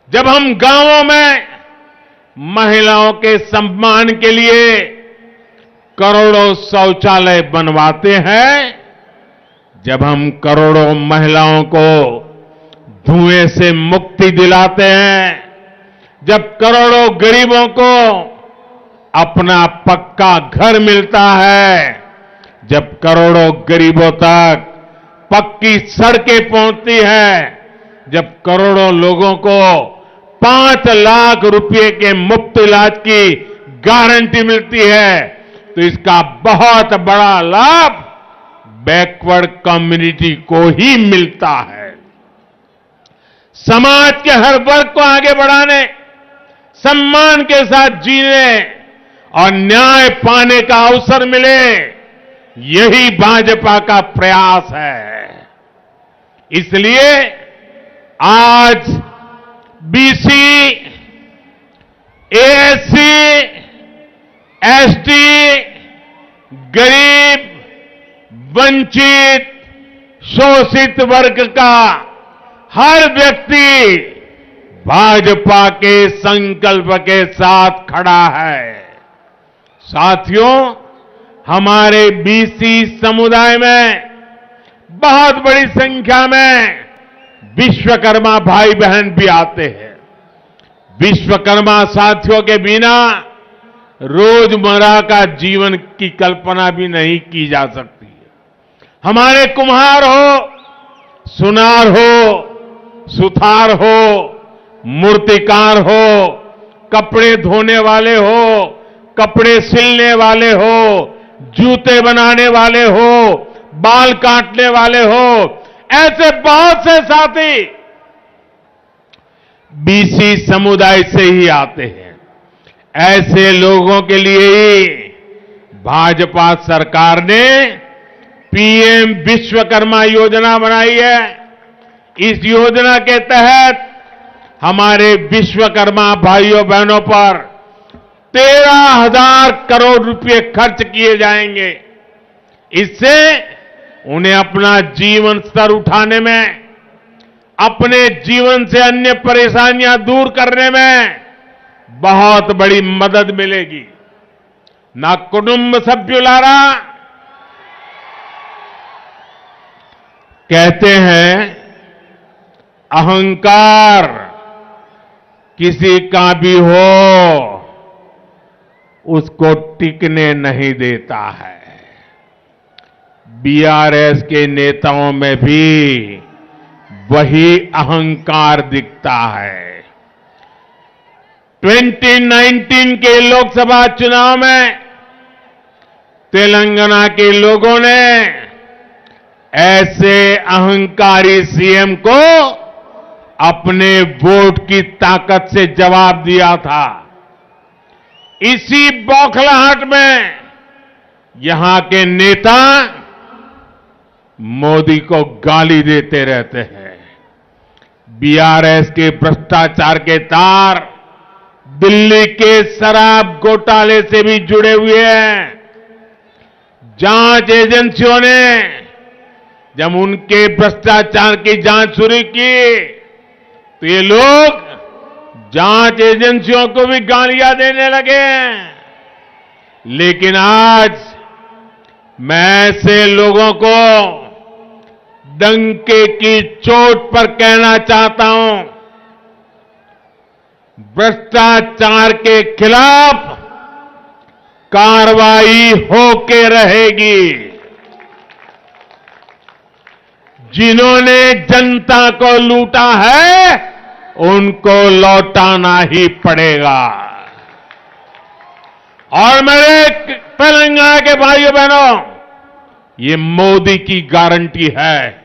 जब हम गांवों में महिलाओं के सम्मान के लिए करोड़ों शौचालय बनवाते हैं, जब हम करोड़ों महिलाओं को धुएं से मुक्ति दिलाते हैं, जब करोड़ों गरीबों को अपना पक्का घर मिलता है, जब करोड़ों गरीबों तक पक्की सड़कें पहुंचती हैं, जब करोड़ों लोगों को 5 लाख रुपए के मुफ्त इलाज की गारंटी मिलती है, तो इसका बहुत बड़ा लाभ बैकवर्ड कम्युनिटी को ही मिलता है। समाज के हर वर्ग को आगे बढ़ाने, सम्मान के साथ जीने और न्याय पाने का अवसर मिले, यही भाजपा का प्रयास है। इसलिए आज बीसी, एएससी, एसटी, गरीब, वंचित, शोषित वर्ग का हर व्यक्ति भाजपा के संकल्प के साथ खड़ा है। साथियों, हमारे बीसी समुदाय में बहुत बड़ी संख्या में विश्वकर्मा भाई बहन भी आते हैं। विश्वकर्मा साथियों के बिना रोजमर्रा का जीवन की कल्पना भी नहीं की जा सकती है। हमारे कुम्हार हो, सुनार हो, सुथार हो, मूर्तिकार हो, कपड़े धोने वाले हो, कपड़े सिलने वाले हो, जूते बनाने वाले हो, बाल काटने वाले हो, ऐसे बहुत से साथी बीसी समुदाय से ही आते हैं। ऐसे लोगों के लिए ही भाजपा सरकार ने पीएम विश्वकर्मा योजना बनाई है। इस योजना के तहत हमारे विश्वकर्मा भाइयों बहनों पर 13,000 करोड़ रुपए खर्च किए जाएंगे। इससे उन्हें अपना जीवन स्तर उठाने में, अपने जीवन से अन्य परेशानियां दूर करने में बहुत बड़ी मदद मिलेगी। ना कुटुंब सभ्युलारा कहते हैं, अहंकार किसी का भी हो उसको टिकने नहीं देता है। बीआरएस के नेताओं में भी वही अहंकार दिखता है। 2019 के लोकसभा चुनाव में तेलंगाना के लोगों ने ऐसे अहंकारी सीएम को अपने वोट की ताकत से जवाब दिया था। इसी बौखलाहट में यहां के नेता मोदी को गाली देते रहते हैं। बीआरएस के भ्रष्टाचार के तार दिल्ली के शराब घोटाले से भी जुड़े हुए हैं। जांच एजेंसियों ने जब उनके भ्रष्टाचार की जांच शुरू की तो ये लोग जांच एजेंसियों को भी गालियां देने लगे। लेकिन आज मैं ऐसे लोगों को डंके की चोट पर कहना चाहता हूं, भ्रष्टाचार के खिलाफ कार्रवाई होके रहेगी। जिन्होंने जनता को लूटा है उनको लौटाना ही पड़ेगा। और मेरे तेलंगाना के भाइयों बहनों, ये मोदी की गारंटी है।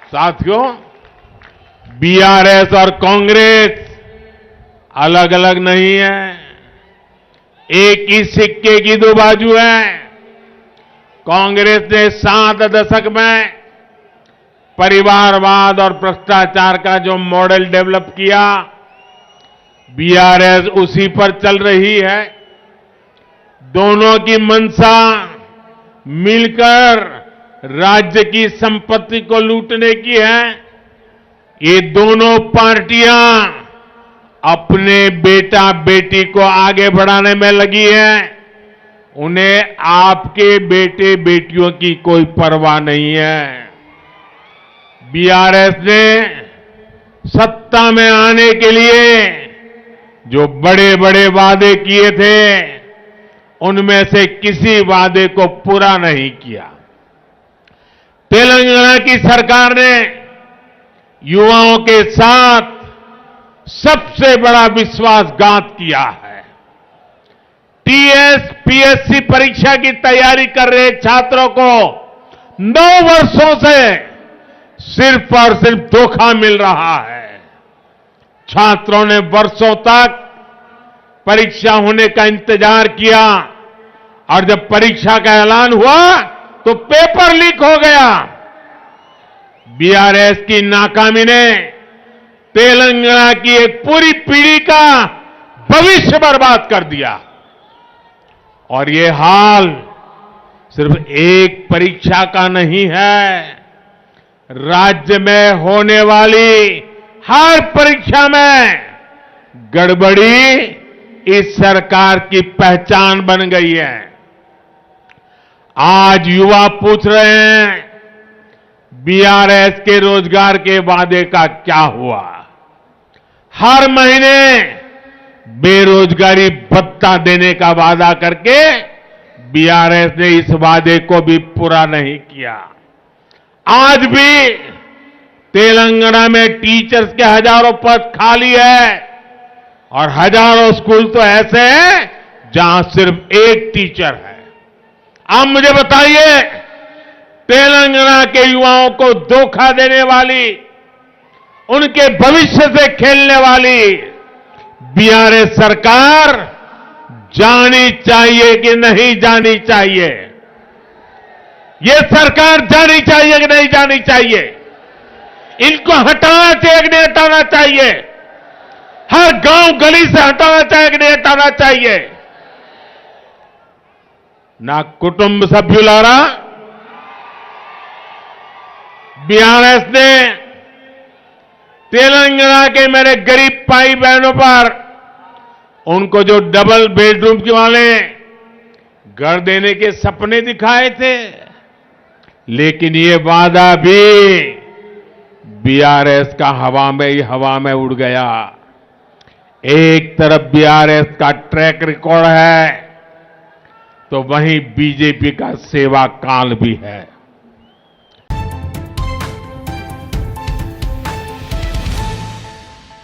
साथियों, बीआरएस और कांग्रेस अलग अलग नहीं है, एक ही सिक्के की दो बाजू हैं। कांग्रेस ने 7 दशक में परिवारवाद और भ्रष्टाचार का जो मॉडल डेवलप किया, बीआरएस उसी पर चल रही है। दोनों की मंशा मिलकर राज्य की संपत्ति को लूटने की है। ये दोनों पार्टियां अपने बेटा बेटी को आगे बढ़ाने में लगी हैं। उन्हें आपके बेटे बेटियों की कोई परवाह नहीं है। बीआरएस ने सत्ता में आने के लिए जो बड़े बड़े वादे किए थे, उनमें से किसी वादे को पूरा नहीं किया। तेलंगाना की सरकार ने युवाओं के साथ सबसे बड़ा विश्वासघात किया है। टीएस, पीएससी परीक्षा की तैयारी कर रहे छात्रों को 9 वर्षों से सिर्फ और सिर्फ धोखा मिल रहा है। छात्रों ने वर्षों तक परीक्षा होने का इंतजार किया और जब परीक्षा का ऐलान हुआ तो पेपर लीक हो गया। बीआरएस की नाकामी ने तेलंगाना की एक पूरी पीढ़ी का भविष्य बर्बाद कर दिया। और ये हाल सिर्फ एक परीक्षा का नहीं है, राज्य में होने वाली हर परीक्षा में गड़बड़ी इस सरकार की पहचान बन गई है। आज युवा पूछ रहे हैं, बीआरएस के रोजगार के वादे का क्या हुआ? हर महीने बेरोजगारी भत्ता देने का वादा करके बीआरएस ने इस वादे को भी पूरा नहीं किया। आज भी तेलंगाना में टीचर्स के हजारों पद खाली है और हजारों स्कूल तो ऐसे हैं जहां सिर्फ एक टीचर है। आप मुझे बताइए, तेलंगाना के युवाओं को धोखा देने वाली, उनके भविष्य से खेलने वाली बीआरएस सरकार जानी चाहिए कि नहीं जानी चाहिए? ये सरकार जानी चाहिए कि नहीं जानी चाहिए? इनको हटाना चाहिए कि नहीं हटाना चाहिए? हर गांव गली से हटाना चाहिए कि नहीं हटाना चाहिए? ना कुटुंब सभ्युलारा, बीआरएस ने तेलंगाना के मेरे गरीब भाई बहनों पर उनको जो डबल बेडरूम के वाले घर देने के सपने दिखाए थे, लेकिन ये वादा भी बीआरएस का हवा में उड़ गया। एक तरफ बीआरएस का ट्रैक रिकॉर्ड है तो वहीं बीजेपी का सेवा काल भी है।